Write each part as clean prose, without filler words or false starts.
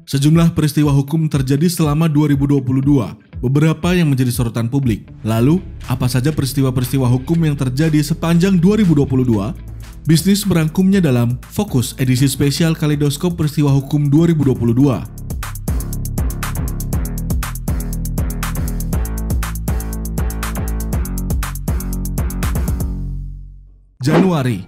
Sejumlah peristiwa hukum terjadi selama 2022, beberapa yang menjadi sorotan publik. Lalu, apa saja peristiwa-peristiwa hukum yang terjadi sepanjang 2022? Bisnis merangkumnya dalam Fokus edisi spesial Kaleidoskop Peristiwa Hukum 2022. Januari.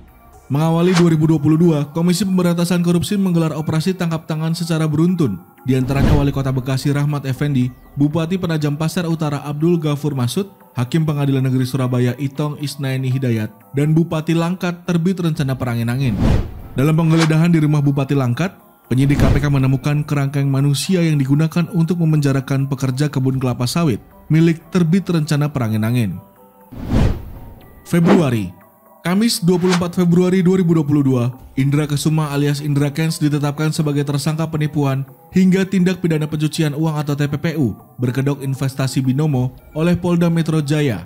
Mengawali 2022, Komisi Pemberantasan Korupsi menggelar operasi tangkap tangan secara beruntun, di antaranya Wali Kota Bekasi Rahmat Effendi, Bupati Penajam Pasar Utara Abdul Ghafur Masud, Hakim Pengadilan Negeri Surabaya Itong Isnaini Hidayat, dan Bupati Langkat terbit rencana perangin-angin. Dalam penggeledahan di rumah Bupati Langkat, penyidik KPK menemukan kerangkeng manusia yang digunakan untuk memenjarakan pekerja kebun kelapa sawit milik terbit rencana perangin-angin. Februari. Kamis 24 Februari 2022, Indra Kesuma alias Indra Kents ditetapkan sebagai tersangka penipuan hingga tindak pidana pencucian uang atau TPPU berkedok investasi binomo oleh Polda Metro Jaya.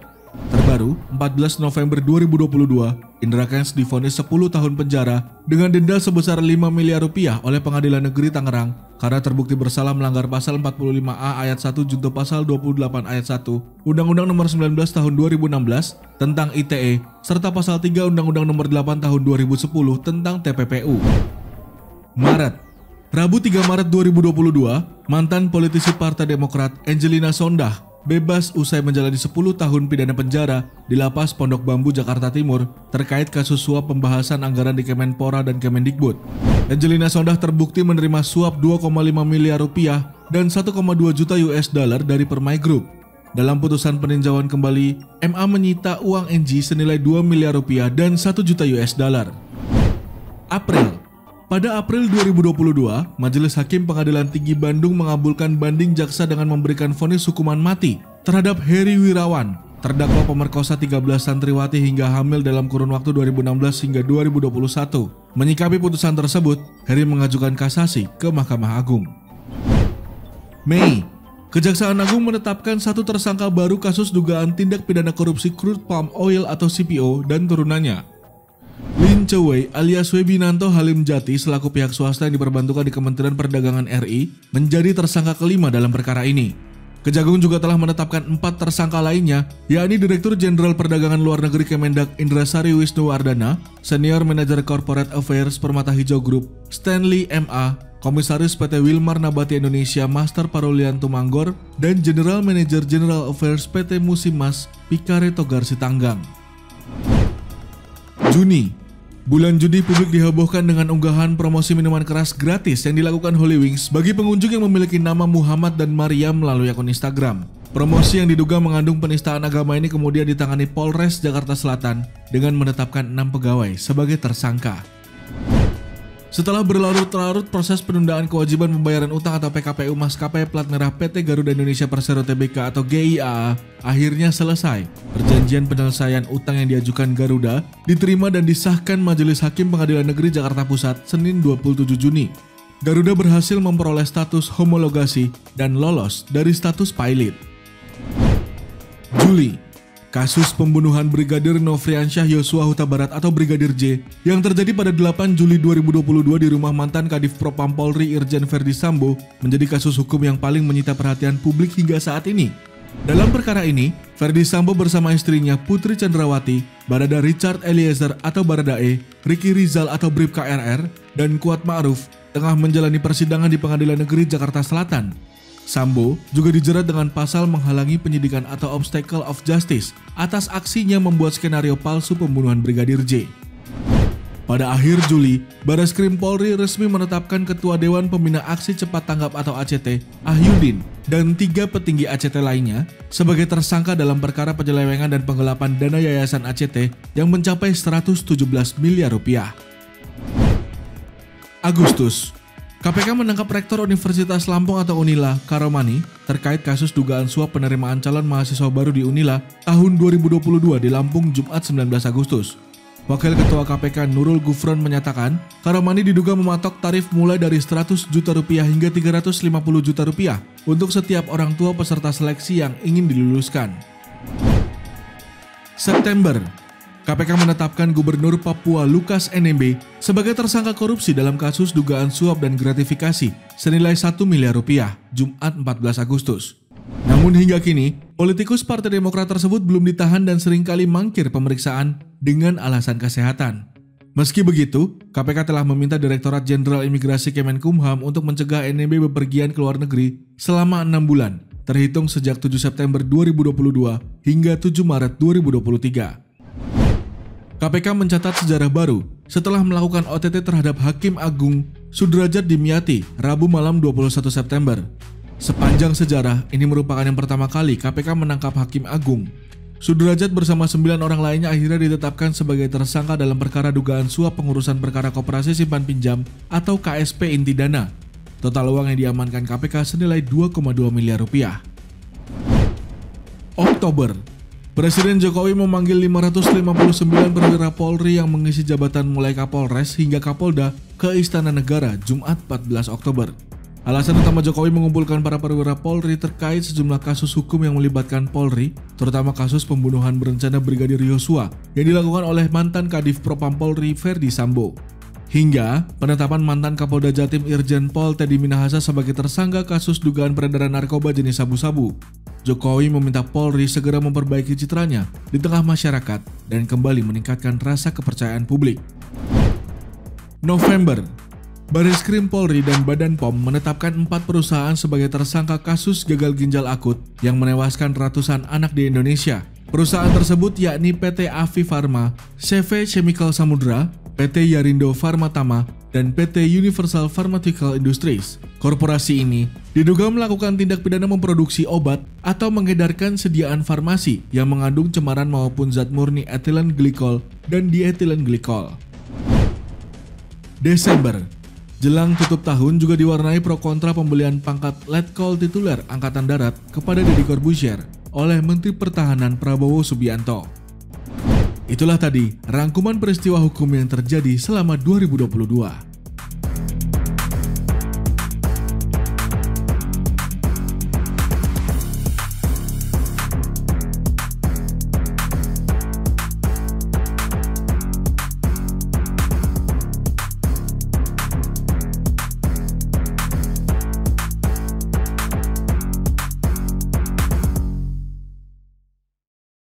Terbaru, 14 November 2022, Indra Kents divonis 10 tahun penjara dengan denda sebesar 5 miliar rupiah oleh Pengadilan Negeri Tangerang karena terbukti bersalah melanggar pasal 45A ayat 1 junto pasal 28 ayat 1 Undang-Undang Nomor 19 Tahun 2016 tentang ITE serta pasal 3 Undang-Undang Nomor 8 Tahun 2010 tentang TPPU. Maret. Rabu 3 Maret 2022, mantan politisi Partai Demokrat Angelina Sondakh bebas usai menjalani 10 tahun pidana penjara di Lapas Pondok Bambu, Jakarta Timur terkait kasus suap pembahasan anggaran di Kemenpora dan Kemendikbud. Angelina Sondakh terbukti menerima suap 2,5 miliar rupiah dan 1,2 juta US dollar dari Permai Group. Dalam putusan peninjauan kembali, MA menyita uang NG senilai 2 miliar rupiah dan 1 juta US dollar. April. Pada April 2022, Majelis Hakim Pengadilan Tinggi Bandung mengabulkan banding jaksa dengan memberikan vonis hukuman mati terhadap Heri Wirawan, terdakwa pemerkosa 13 santriwati hingga hamil dalam kurun waktu 2016 hingga 2021. Menyikapi putusan tersebut, Heri mengajukan kasasi ke Mahkamah Agung. Mei. Kejaksaan Agung menetapkan satu tersangka baru kasus dugaan tindak pidana korupsi crude palm oil atau CPO dan turunannya. Lin Chewei alias Webinanto Halim Jati selaku pihak swasta yang diperbantukan di Kementerian Perdagangan RI menjadi tersangka kelima dalam perkara ini. Kejagung juga telah menetapkan 4 tersangka lainnya, yakni Direktur Jenderal Perdagangan Luar Negeri Kemendak Indrasari Wisnuwardana, Senior Manager Corporate Affairs Permata Hijau Group Stanley MA, Komisaris PT Wilmar Nabati Indonesia Master Parolian Tumanggor, dan General Manager General Affairs PT Musimas Pikare Togar Sitanggang. Juni. Bulan Juni publik dihebohkan dengan unggahan promosi minuman keras gratis yang dilakukan Holy Wings bagi pengunjung yang memiliki nama Muhammad dan Maria melalui akun Instagram. Promosi yang diduga mengandung penistaan agama ini kemudian ditangani Polres Jakarta Selatan dengan menetapkan 6 pegawai sebagai tersangka. Setelah berlarut-larut proses penundaan kewajiban pembayaran utang atau PKPU maskapai plat merah PT Garuda Indonesia Persero Tbk atau GIAA akhirnya selesai. Perjanjian penyelesaian utang yang diajukan Garuda diterima dan disahkan Majelis Hakim Pengadilan Negeri Jakarta Pusat Senin 27 Juni. Garuda berhasil memperoleh status homologasi dan lolos dari status pilot. Juli. Kasus pembunuhan Brigadir Nofriansyah Yosua Huta Barat atau Brigadir J yang terjadi pada 8 Juli 2022 di rumah mantan Kadif Propam Polri Irjen Verdi Sambo menjadi kasus hukum yang paling menyita perhatian publik hingga saat ini. Dalam perkara ini, Verdi Sambo bersama istrinya Putri Chandrawati, Barada Richard Eliezer atau Baradae, Ricky Rizal atau Bribka RR, dan Kuat Ma'ruf tengah menjalani persidangan di Pengadilan Negeri Jakarta Selatan. Sambo juga dijerat dengan pasal menghalangi penyidikan atau obstacle of justice atas aksinya membuat skenario palsu pembunuhan Brigadir J. Pada akhir Juli, Bareskrim Polri resmi menetapkan Ketua Dewan Pembina Aksi Cepat Tanggap atau ACT, Ahyudin, dan 3 petinggi ACT lainnya sebagai tersangka dalam perkara penyelewengan dan penggelapan dana Yayasan ACT yang mencapai 117 miliar rupiah. Agustus. KPK menangkap Rektor Universitas Lampung atau Unila, Karomani, terkait kasus dugaan suap penerimaan calon mahasiswa baru di Unila tahun 2022 di Lampung Jumat 19 Agustus. Wakil Ketua KPK Nurul Gufron menyatakan, Karomani diduga mematok tarif mulai dari 100 juta rupiah hingga 350 juta rupiah untuk setiap orang tua peserta seleksi yang ingin diluluskan. September. KPK menetapkan Gubernur Papua Lukas NMB sebagai tersangka korupsi dalam kasus dugaan suap dan gratifikasi senilai 1 miliar rupiah, Jumat 14 Agustus. Namun hingga kini, politikus Partai Demokrat tersebut belum ditahan dan seringkali mangkir pemeriksaan dengan alasan kesehatan. Meski begitu, KPK telah meminta Direktorat Jenderal Imigrasi Kemenkumham untuk mencegah NMB bepergian ke luar negeri selama 6 bulan, terhitung sejak 7 September 2022 hingga 7 Maret 2023. KPK mencatat sejarah baru setelah melakukan OTT terhadap Hakim Agung Sudrajat Dimyati Rabu malam 21 September. Sepanjang sejarah, ini merupakan yang pertama kali KPK menangkap Hakim Agung. Sudrajat bersama 9 orang lainnya akhirnya ditetapkan sebagai tersangka dalam perkara dugaan suap pengurusan perkara Koperasi Simpan Pinjam atau KSP Inti Dana. Total uang yang diamankan KPK senilai 2,2 miliar rupiah. Oktober, Presiden Jokowi memanggil 559 perwira Polri yang mengisi jabatan mulai Kapolres hingga Kapolda ke Istana Negara Jumat 14 Oktober. Alasan utama Jokowi mengumpulkan para perwira Polri terkait sejumlah kasus hukum yang melibatkan Polri, terutama kasus pembunuhan berencana Brigadir Yosua yang dilakukan oleh mantan Kadif Propam Polri Ferdi Sambo. Hingga penetapan mantan Kapolda Jatim Irjen Pol Teddy Minahasa sebagai tersangka kasus dugaan peredaran narkoba jenis sabu-sabu. Jokowi meminta Polri segera memperbaiki citranya di tengah masyarakat dan kembali meningkatkan rasa kepercayaan publik. November, Bareskrim Polri dan Badan POM menetapkan 4 perusahaan sebagai tersangka kasus gagal ginjal akut yang menewaskan ratusan anak di Indonesia. Perusahaan tersebut yakni PT Avi Farma, CV Chemical Samudra, PT Yarindo Pharmatama, dan PT Universal Pharmaceutical Industries. Korporasi ini diduga melakukan tindak pidana memproduksi obat atau mengedarkan sediaan farmasi yang mengandung cemaran maupun zat murni etilen glikol dan dietilen glikol. Desember, jelang tutup tahun juga diwarnai pro kontra pembelian pangkat Letkol tituler Angkatan Darat kepada Deddy Corbuzier oleh Menteri Pertahanan Prabowo Subianto. Itulah tadi rangkuman peristiwa hukum yang terjadi selama 2022.